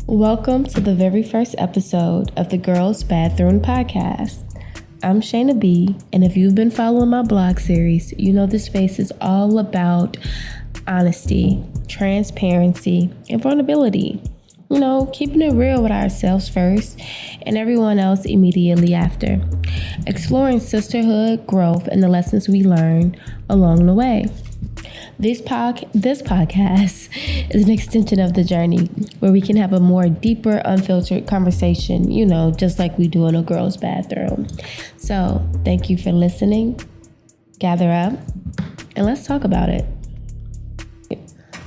Welcome to the very first episode of the Girls Bathroom Podcast. I'm Shana B, and if you've been following my blog series, you know this space is all about honesty, transparency, and vulnerability. You know, keeping it real with ourselves first and everyone else immediately after. Exploring sisterhood, growth, and the lessons we learn along the way. This podcast is an extension of the journey where we can have a more deeper, unfiltered conversation, you know, just like we do in a girl's bathroom. So thank you for listening. Gather up and let's talk about it.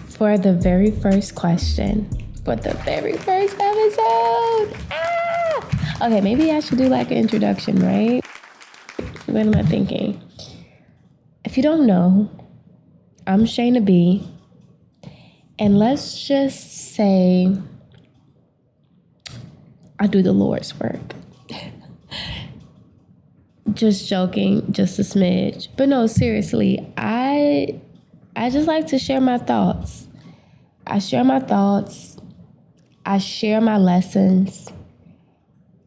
For the very first question, for the very first episode. Okay, maybe I should do like an introduction, right? What am I thinking? If you don't know, I'm Shana B, and let's just say I do the Lord's work. Just joking, just a smidge. But no, seriously, I just like to share my thoughts. I share my thoughts. I share my lessons.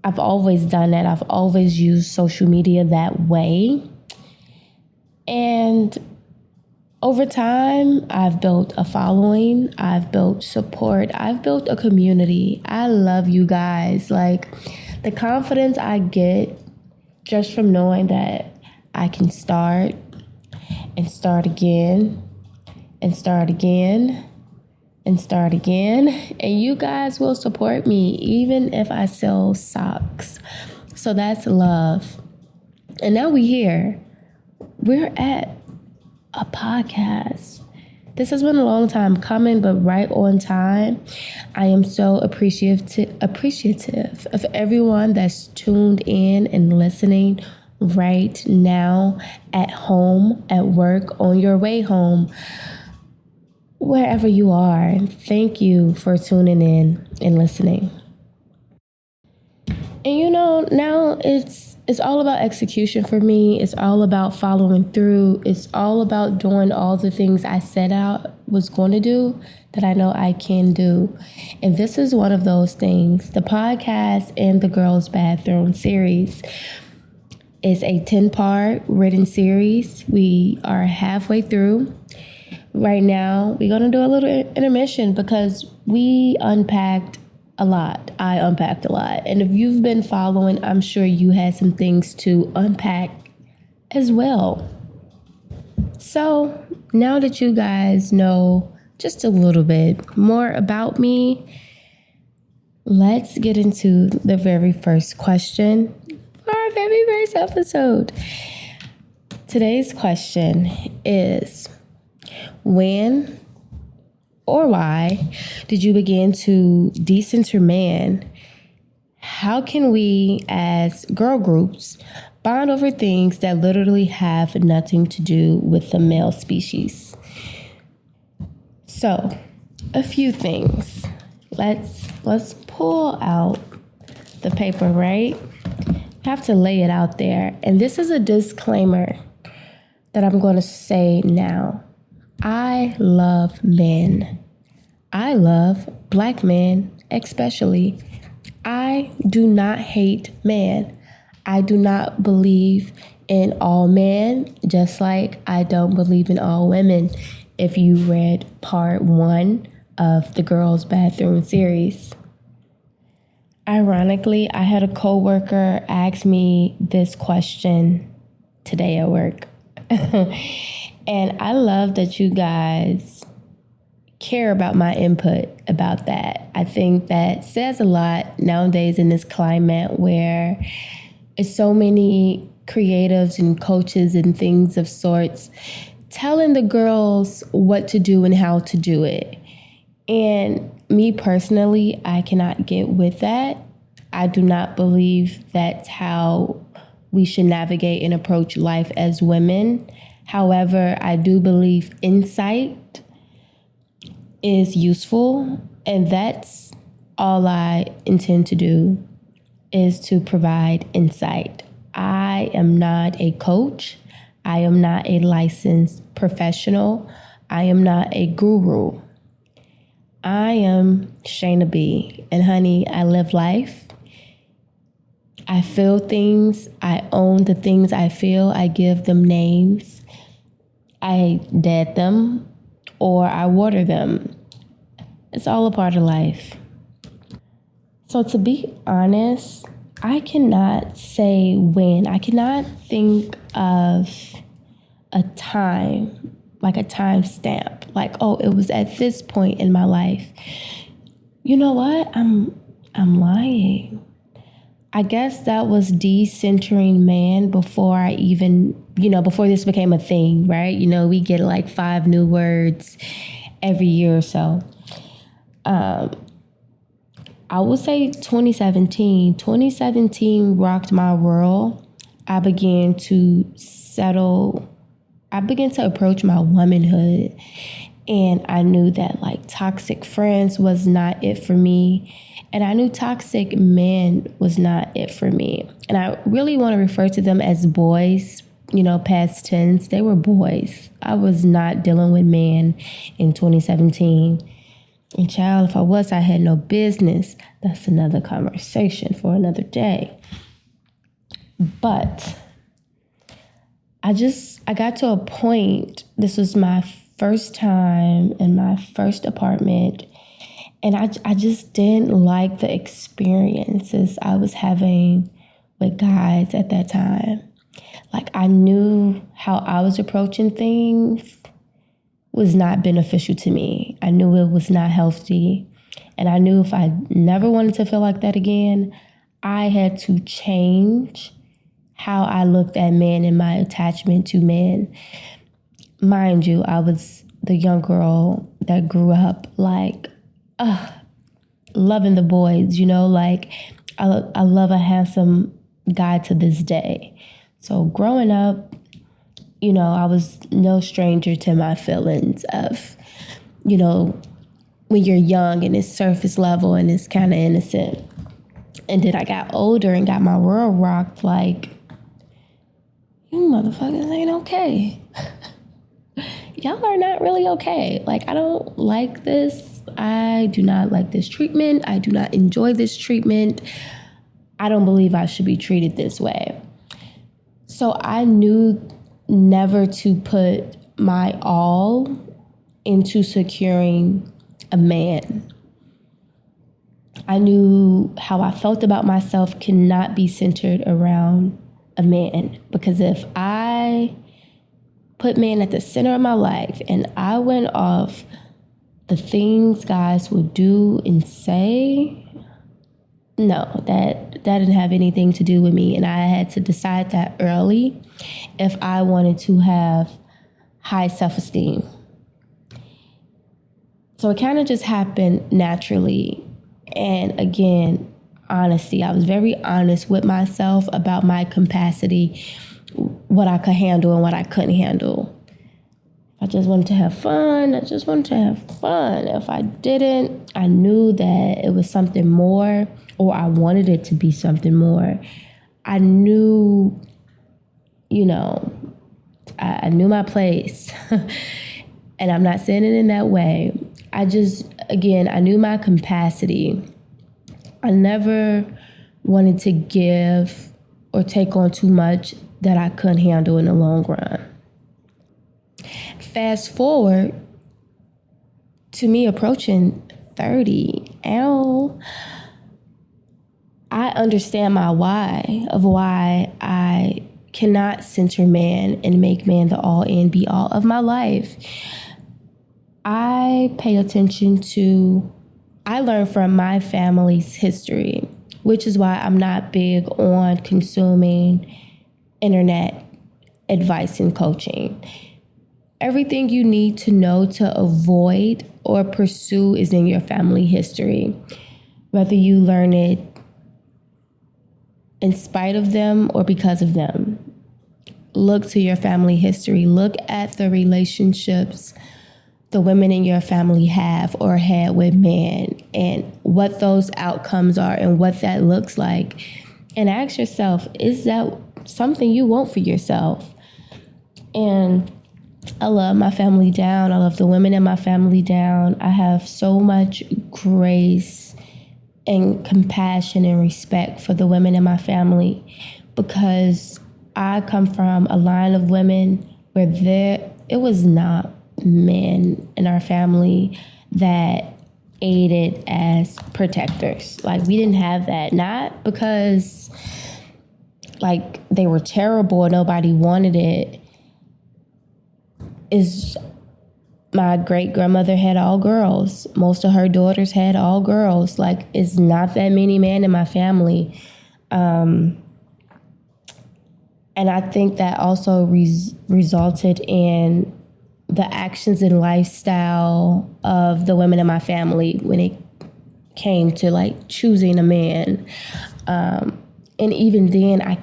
I've always done that. I've always used social media that way. And over time, I've built a following, I've built support, I've built a community. I love you guys. Like, the confidence I get just from knowing that I can start and start again and start again and start again. And you guys will support me even if I sell socks. So that's love. And now we're here. We're at a podcast. This has been a long time coming, but right on time. I am so appreciative of everyone that's tuned in and listening right now, at home, at work, on your way home, wherever you are. Thank you for tuning in and listening. And you know, now it's all about execution for me. It's all about following through. It's all about doing all the things I set out was going to do that I know I can do. And this is one of those things. The podcast and the Girls Bathroom series is a 10-part written series. We are halfway through. Right now, we're going to do a little intermission because we unpacked a lot. I unpacked a lot. And if you've been following, I'm sure you had some things to unpack as well. So now that you guys know just a little bit more about me, let's get into the very first question for our very first episode. Today's question is, when or why did you begin to decenter man? How can we as girl groups bond over things that literally have nothing to do with the male species? So, a few things. Let's pull out the paper, right? Have to lay it out there. And this is a disclaimer that I'm going to say now. I love men. I love black men, especially. I do not hate men. I do not believe in all men, just like I don't believe in all women. If you read part 1 of the Girls Bathroom series. Ironically, I had a coworker ask me this question today at work. And I love that you guys care about my input about that. I think that says a lot nowadays in this climate where it's so many creatives and coaches and things of sorts telling the girls what to do and how to do it. And me personally, I cannot get with that. I do not believe that's how we should navigate and approach life as women. However, I do believe insight is useful, and that's all I intend to do, is to provide insight. I am not a coach. I am not a licensed professional. I am not a guru. I am Shana B, and honey, I live life. I feel things. I own the things I feel. I give them names. I dead them or I water them. It's all a part of life. So to be honest, I cannot say when. I cannot think of a time, like a time stamp. Like, oh, it was at this point in my life. You know what? I'm lying. I guess that was decentering man before I even, before this became a thing, right? We get like 5 new words every year or so. I would say 2017. 2017 rocked my world. I began to approach my womanhood. And I knew that like toxic friends was not it for me. And I knew toxic men was not it for me. And I really want to refer to them as boys, past tense. They were boys. I was not dealing with men in 2017. And child, if I was, I had no business. That's another conversation for another day. But I got to a point, this was my first time in my first apartment, and I just didn't like the experiences I was having with guys at that time. Like, I knew how I was approaching things was not beneficial to me. I knew it was not healthy. And I knew if I never wanted to feel like that again, I had to change how I looked at men and my attachment to men. Mind you, I was the young girl that grew up like, loving the boys, like I love a handsome guy to this day. So growing up, I was no stranger to my feelings of, when you're young and it's surface level and it's kind of innocent. And then I got older and got my world rocked like, you motherfuckers ain't okay. Y'all are not really okay. Like, I don't like this. I do not like this treatment. I do not enjoy this treatment. I don't believe I should be treated this way. So I knew never to put my all into securing a man. I knew how I felt about myself cannot be centered around a man, because if I put men at the center of my life and I went off the things guys would do and say, no, that didn't have anything to do with me. And I had to decide that early if I wanted to have high self-esteem. So it kind of just happened naturally. And again, honesty. I was very honest with myself about my capacity, what I could handle and what I couldn't handle. I just wanted to have fun. If I didn't, I knew that it was something more, or I wanted it to be something more. I knew, I knew my place. And I'm not saying it in that way. I knew my capacity. I never wanted to give or take on too much that I couldn't handle in the long run. Fast forward to me approaching 30. I understand my why of why I cannot center man and make man the all and be all of my life. I pay attention to, I learn from my family's history, which is why I'm not big on consuming internet advice and coaching. Everything you need to know to avoid or pursue is in your family history. Whether you learn it in spite of them or because of them. Look to your family history. Look at the relationships the women in your family have or had with men and what those outcomes are and what that looks like. And ask yourself, is that something you want for yourself? And I love my family down. I love the women in my family down. I have so much grace and compassion and respect for the women in my family because I come from a line of women where it was not men in our family that aided as protectors. Like, we didn't have that. Not because like they were terrible or nobody wanted it. Is my great grandmother had all girls. Most of her daughters had all girls. Like, it's not that many men in my family. And I think that also resulted in the actions and lifestyle of the women in my family when it came to like choosing a man. And even then I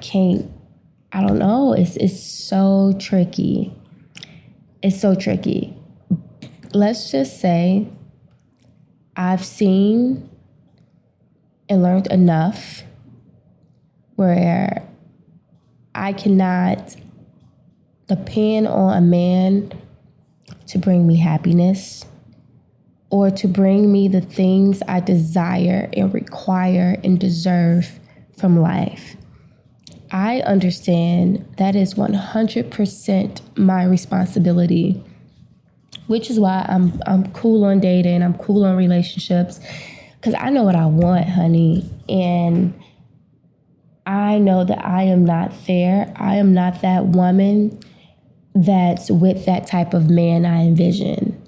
don't know, it's so tricky. It's so tricky. Let's just say I've seen and learned enough where I cannot depend on a man to bring me happiness or to bring me the things I desire and require and deserve from life. I understand that is 100% my responsibility, which is why I'm cool on dating, I'm cool on relationships, because I know what I want, honey. And I know that I am not there. I am not that woman that's with that type of man I envision.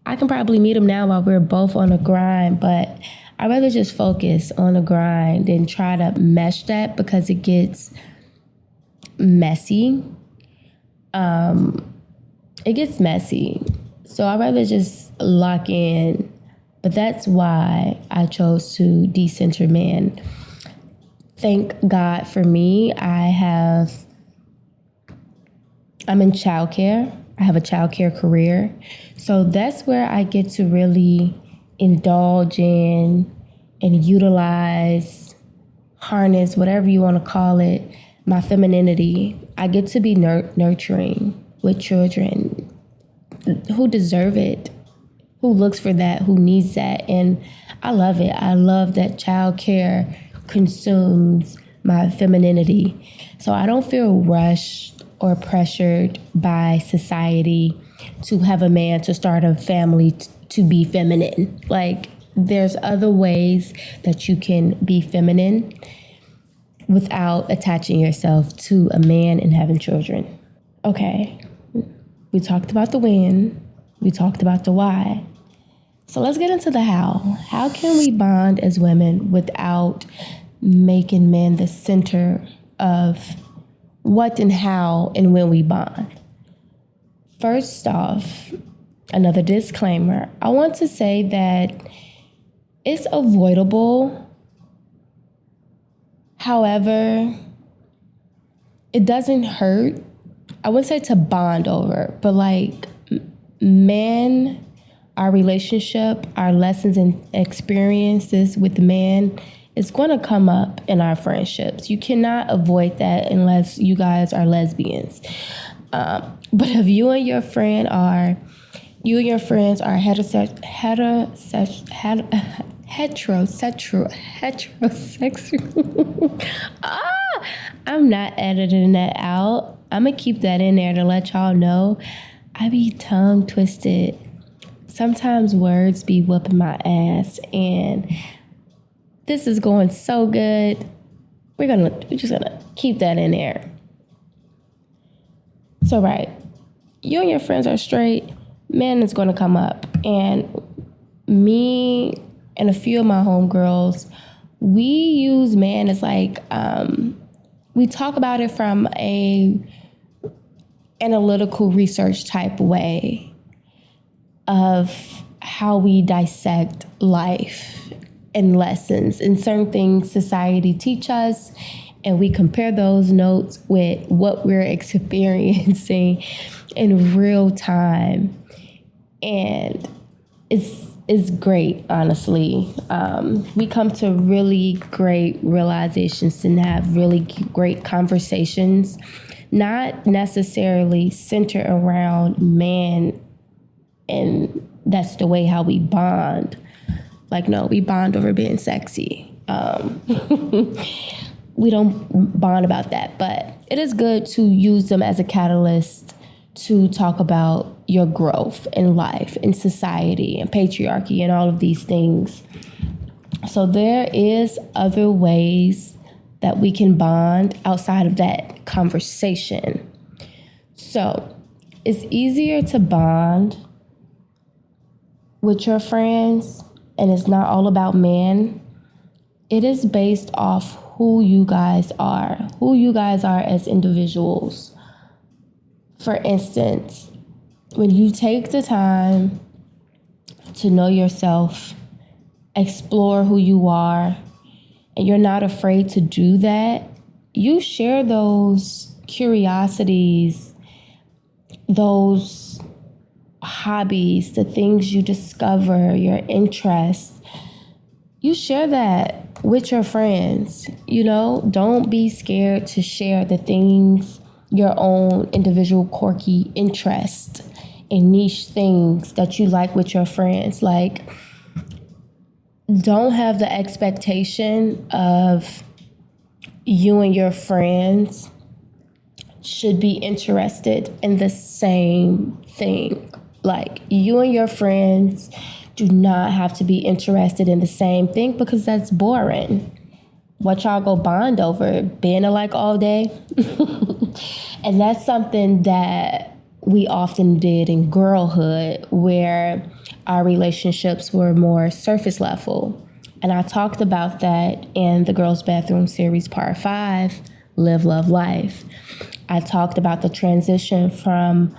I can probably meet him now while we're both on a grind, but I'd rather just focus on the grind and try to mesh that because it gets messy. It gets messy. So I'd rather just lock in. But that's why I chose to decenter man. Thank God for me. I'm in childcare. I have a childcare career. So that's where I get to really indulge in and utilize, harness, whatever you want to call it, my femininity. I get to be nurturing with children who deserve it, who looks for that, who needs that. And I love it. I love that childcare consumes my femininity. So I don't feel rushed or pressured by society to have a man to start a family to be feminine. Like, there's other ways that you can be feminine without attaching yourself to a man and having children. Okay, we talked about the when, we talked about the why. So let's get into the how. How can we bond as women without making men the center of what and how and when we bond? First off, another disclaimer. I want to say that it's avoidable. However, it doesn't hurt. I wouldn't say to bond over, but like men, our relationship, our lessons and experiences with men is going to come up in our friendships. You cannot avoid that unless you guys are lesbians. But if you and your friends are heterosexual. I'm not editing that out. I'm gonna keep that in there to let y'all know I be tongue twisted. Sometimes words be whooping my ass, and this is going so good. We're just gonna keep that in there. So right, you and your friends are straight, man is gonna come up. And me and a few of my homegirls, we use man as like, we talk about it from a analytical research type way of how we dissect life and lessons and certain things society teach us, and we compare those notes with what we're experiencing in real time. And it's great, honestly. We come to really great realizations and have really great conversations not necessarily center around man, and that's the way how we bond. Like, no, we bond over being sexy. We don't bond about that, but it is good to use them as a catalyst to talk about your growth in life, in society, and patriarchy, and all of these things. So there is other ways that we can bond outside of that conversation. So it's easier to bond with your friends, and it's not all about men. It is based off who you guys are as individuals. For instance, when you take the time to know yourself, explore who you are, and you're not afraid to do that, you share those curiosities, those hobbies, the things you discover, your interests. You share that with your friends. Don't be scared to share the things, your own individual quirky interest and niche things that you like with your friends. Like, don't have the expectation of you and your friends should be interested in the same thing. Like, you and your friends do not have to be interested in the same thing, because that's boring. What y'all go bond over? Being alike all day? And that's something that we often did in girlhood, where our relationships were more surface level. And I talked about that in the Girls Bathroom series, part 5, Live, Love, Life. I talked about the transition from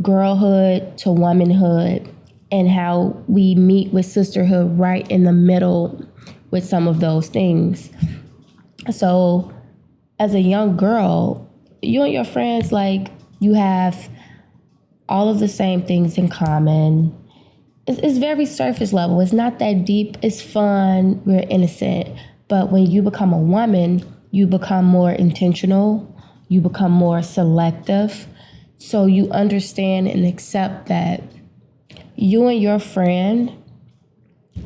girlhood to womanhood, and how we meet with sisterhood right in the middle with some of those things. So as a young girl, you and your friends, like, you have all of the same things in common. It's very surface level. It's not that deep. It's fun. We're innocent. But when you become a woman, you become more intentional. You become more selective. So you understand and accept that you and your friend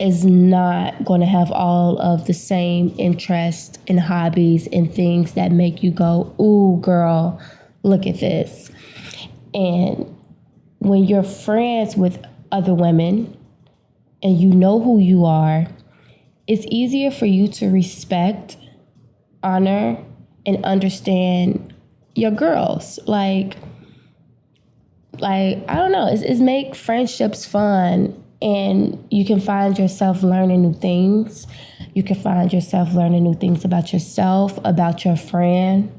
is not going to have all of the same interests and hobbies and things that make you go, ooh, girl, look at this. And when you're friends with other women and you know who you are, it's easier for you to respect, honor, and understand your girls. Like, I don't know, it's make friendships fun, and you can find yourself learning new things. You can find yourself learning new things about yourself, about your friend,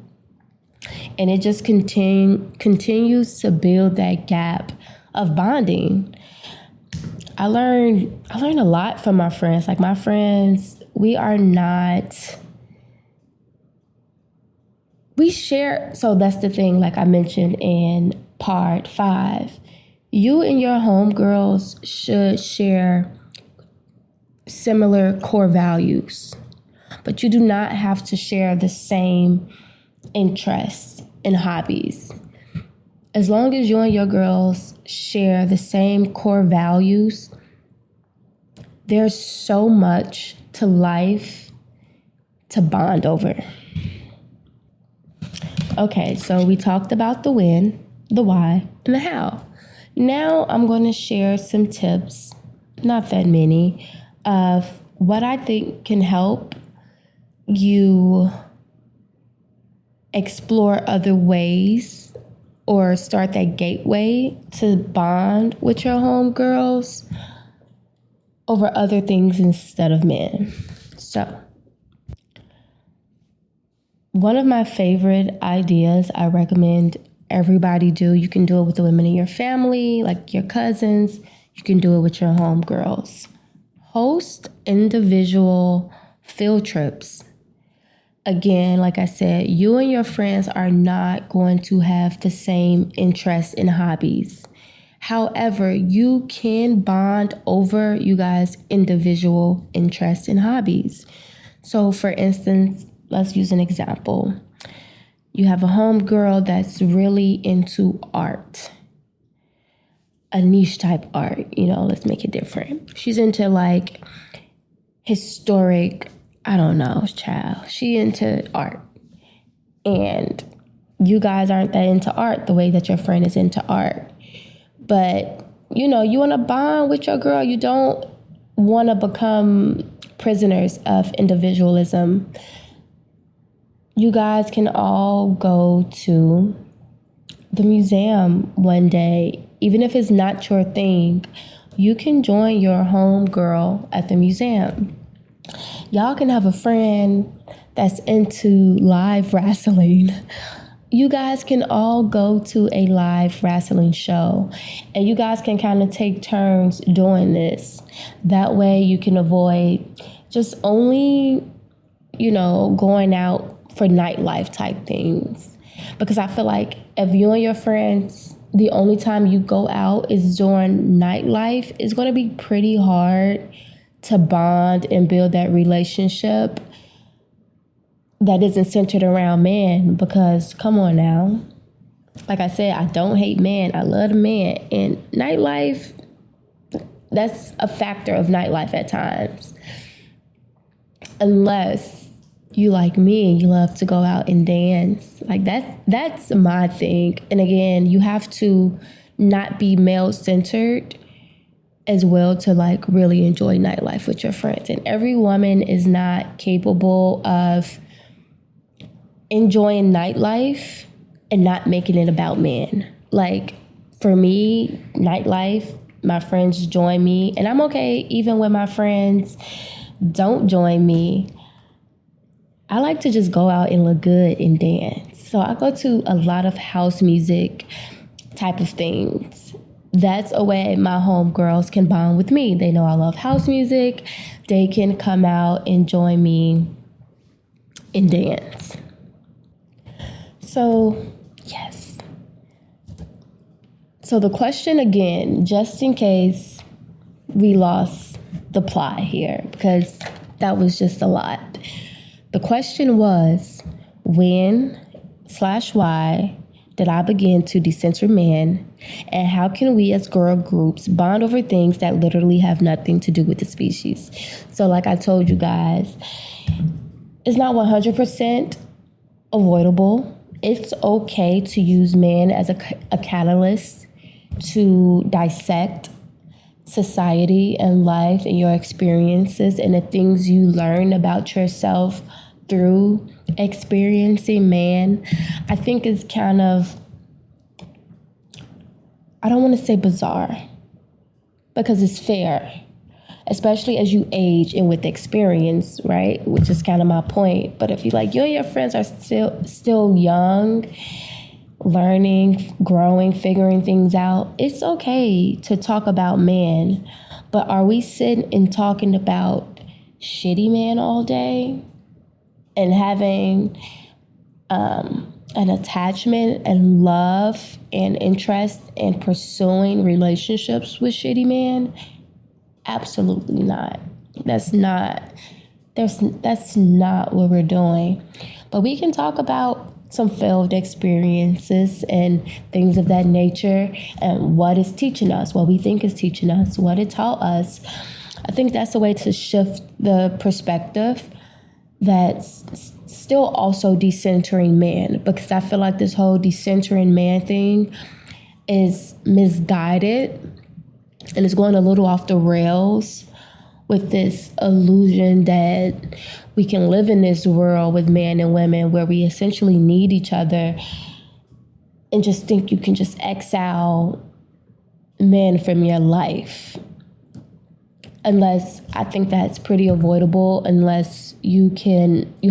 and it just continues to build that gap of bonding. I learned a lot from my friends. Like, my friends, we share, so that's the thing, like I mentioned in part 5, you and your homegirls should share similar core values, but you do not have to share the same interests and hobbies. As long as you and your girls share the same core values, there's so much to life to bond over. Okay, so we talked about the when, the why, and the how. Now I'm going to share some tips, not that many, of what I think can help you explore other ways or start that gateway to bond with your homegirls over other things instead of men. So, one of my favorite ideas I recommend everybody do, you can do it with the women in your family, like your cousins. You can do it with your homegirls. Host individual field trips. Again, like I said, you and your friends are not going to have the same interests and hobbies. However, you can bond over you guys' individual interests and hobbies. So, for instance, let's use an example. You have a homegirl that's really into art, a niche type art, let's make it different. She's into like historic, I don't know, child. She into art. And you guys aren't that into art the way that your friend is into art. But, you want to bond with your girl. You don't want to become prisoners of individualism. You guys can all go to the museum one day. Even if it's not your thing, you can join your home girl at the museum. Y'all can have a friend that's into live wrestling. You guys can all go to a live wrestling show, and you guys can kind of take turns doing this. That way you can avoid just only, going out for nightlife type things. Because I feel like if you and your friends, the only time you go out is during nightlife, it's going to be pretty hard to bond and build that relationship that isn't centered around men. Because come on now, like I said, I don't hate men, I love the man. And nightlife, that's a factor of nightlife at times. Unless you like me and you love to go out and dance. Like that's my thing. And again, you have to not be male centered as well to like really enjoy nightlife with your friends. And every woman is not capable of enjoying nightlife and not making it about men. Like for me, nightlife, my friends join me, and I'm okay even when my friends don't join me. I like to just go out and look good and dance. So I go to a lot of house music type of things. That's a way my homegirls can bond with me. They know I love house music. They can come out and join me and dance. So, yes. So the question again, just in case we lost the plot here, because that was just a lot. The question was, when/why did I begin to decenter men, and how can we as girl groups bond over things that literally have nothing to do with the species? So like I told you guys, it's not 100% avoidable. It's okay to use men as a catalyst to dissect society and life and your experiences and the things you learn about yourself through experiencing man. I think it's kind of, I don't want to say bizarre, because it's fair, especially as you age and with experience, right? Which is kind of my point. But if you and your friends are still young, learning, growing, figuring things out, it's okay to talk about men. But are we sitting and talking about shitty men all day and having an attachment and love and interest in pursuing relationships with shitty men? Absolutely not. That's not what we're doing. But we can talk about some failed experiences and things of that nature, and what it's teaching us, what we think is teaching us, what it taught us. I think that's a way to shift the perspective that's still also decentering man, because I feel like this whole decentering man thing is misguided and it's going a little off the rails with this illusion that we can live in this world with men and women where we essentially need each other, and just think you can just exile men from your life. Unless, I think that's pretty avoidable, unless you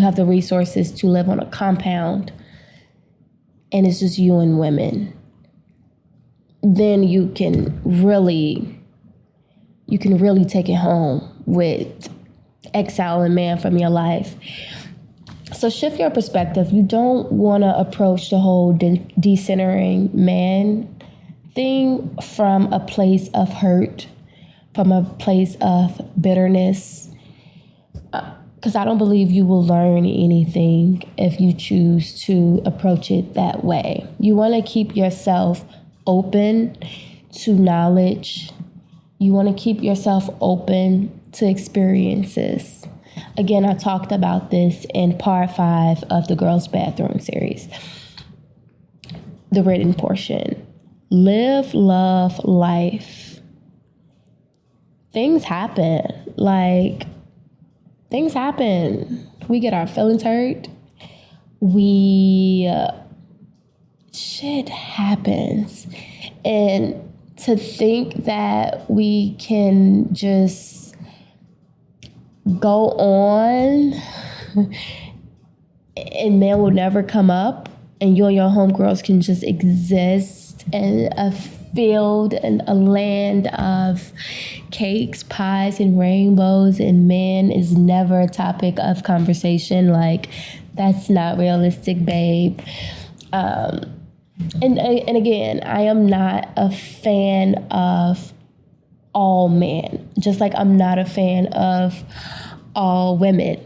have the resources to live on a compound and it's just you and women. Then you can really take it home with exiling man from your life. So shift your perspective. You don't want to approach the whole decentering man thing from a place of hurt, from a place of bitterness. Because I don't believe you will learn anything if you choose to approach it that way. You want to keep yourself open to knowledge. You want to keep yourself open to experiences. Again, I talked about this in part 5 of the Girls Bathroom series, the written portion. Live, love, life. Things happen. Things happen. We get our feelings hurt. Shit happens. And to think that we can just go on and man will never come up and you and your homegirls can just exist in a field and a land of cakes, pies, and rainbows, and man is never a topic of conversation. That's not realistic, babe. And again, I am not a fan of all men, just like I'm not a fan of all women.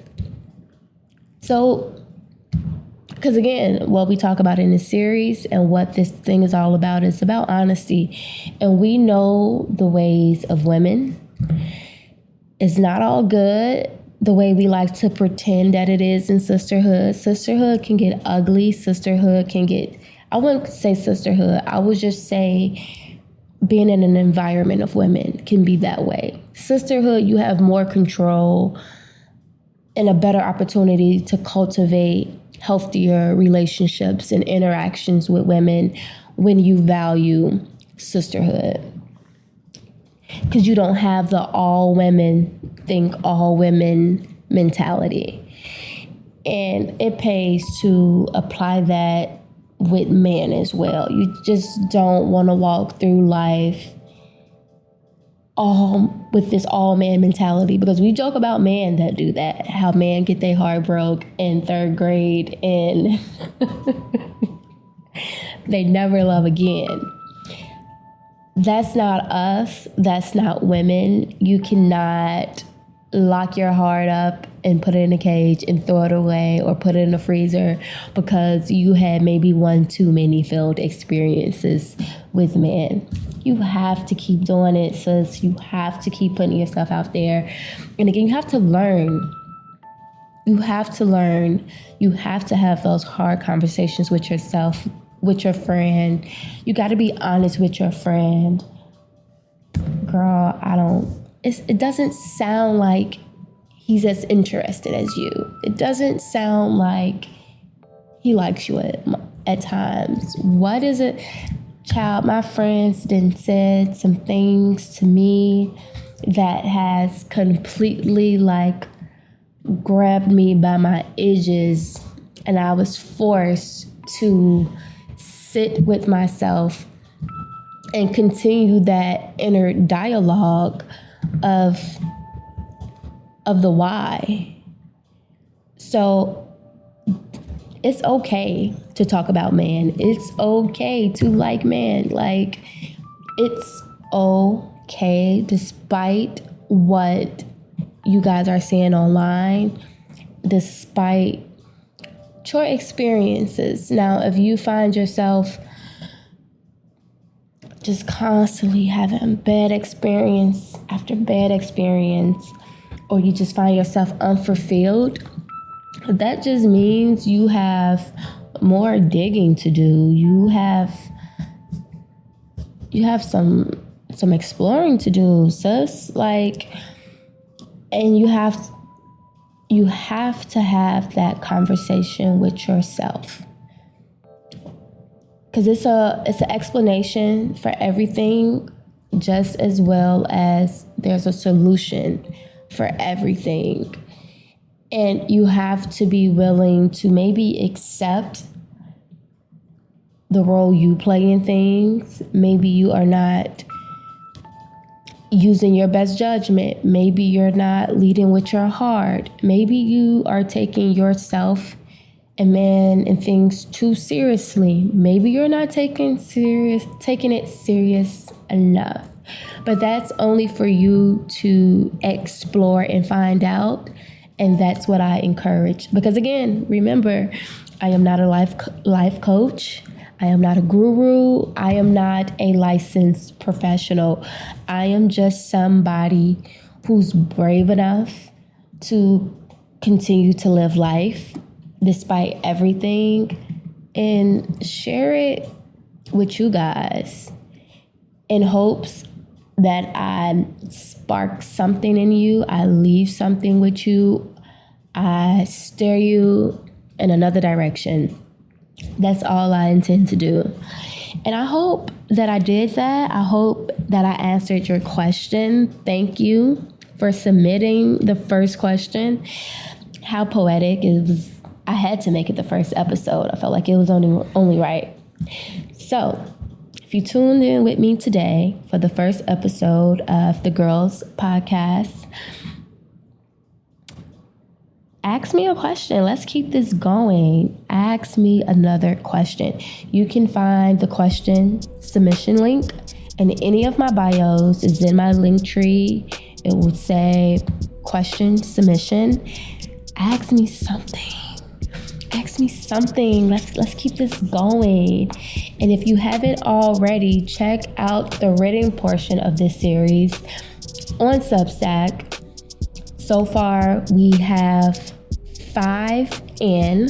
So, because again, what we talk about in this series and what this thing is all about is about honesty. And we know the ways of women. It's not all good the way we like to pretend that it is in sisterhood. Sisterhood can get ugly. Sisterhood can get, I wouldn't say sisterhood. I would just say being in an environment of women can be that way. Sisterhood, you have more control and a better opportunity to cultivate healthier relationships and interactions with women when you value sisterhood. Because you don't have the all women think all women mentality. And it pays to apply that with men as well. You just don't want to walk through life all with this all man mentality, because we joke about men that do that, how men get their heart broke in 3rd grade and they never love again. That's not us. That's not women. You cannot lock your heart up and put it in a cage and throw it away or put it in the freezer because you had maybe one too many failed experiences with men. You have to keep doing it, sis. You have to keep putting yourself out there. And again, you have to learn. You have to learn. You have to have those hard conversations with yourself, with your friend. You got to be honest with your friend. Girl, it doesn't sound like he's as interested as you. It doesn't sound like he likes you at times. What is it? Child, my friends then said some things to me that has completely grabbed me by my edges, and I was forced to sit with myself and continue that inner dialogue of the why. So it's okay to talk about man. It's okay to like man. It's okay despite what you guys are saying online, despite your experiences. Now, if you find yourself just constantly having bad experience after bad experience, or you just find yourself unfulfilled, that just means you have more digging to do. You have some exploring to do, sis. And you have to have that conversation with yourself. Because it's an explanation for everything, just as well as there's a solution for everything. And you have to be willing to maybe accept the role you play in things. Maybe you are not using your best judgment. Maybe you're not leading with your heart. Maybe you are taking yourself and man and things too seriously. Maybe you're not taking it serious enough. But that's only for you to explore and find out. And that's what I encourage. Because again, remember, I am not a life coach. I am not a guru. I am not a licensed professional. I am just somebody who's brave enough to continue to live life despite everything and share it with you guys in hopes that I spark something in you, I leave something with you, I steer you in another direction. That's all I intend to do. And I hope that I did that. I hope that I answered your question. Thank you for submitting the first question. How poetic. It was. I had to make it the first episode. I felt like it was only right. So, if you tuned in with me today for the first episode of the Girls Podcast, ask me a question. Let's keep this going. Ask me another question. You can find the question submission link in any of my bios. It's in my link tree. It would say question submission. Ask me something. Ask me something. Let's keep this going. And if you haven't already, check out the written portion of this series on Substack. So far, we have 5 in.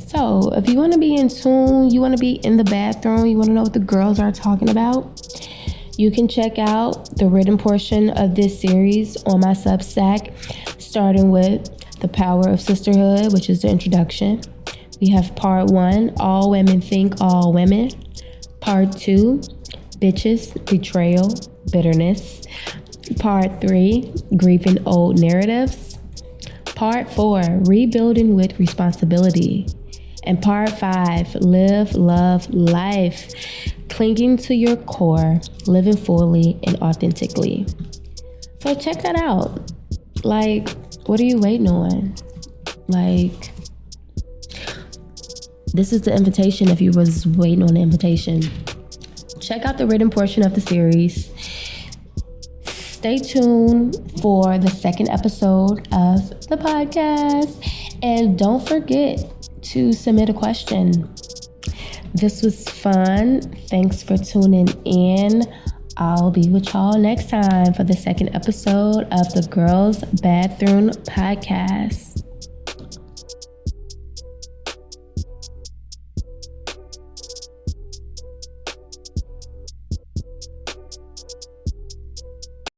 So if you want to be in tune, you want to be in the bathroom, you want to know what the girls are talking about, you can check out the written portion of this series on my Substack, starting with The Power of Sisterhood, which is the introduction. We have part 1, All Women Think All Women. Part 2, Bitches, Betrayal, Bitterness. Part 3, Grieving Old Narratives. Part 4, Rebuilding with Responsibility. And part 5, Live, Love, Life. Clinging to your core, living fully and authentically. So check that out. Like, what are you waiting on? Like, this is the invitation if you was waiting on the invitation. Check out the written portion of the series. Stay tuned for the second episode of the podcast. And don't forget to submit a question. This was fun. Thanks for tuning in. I'll be with y'all next time for the second episode of the Girls Bathroom Podcast.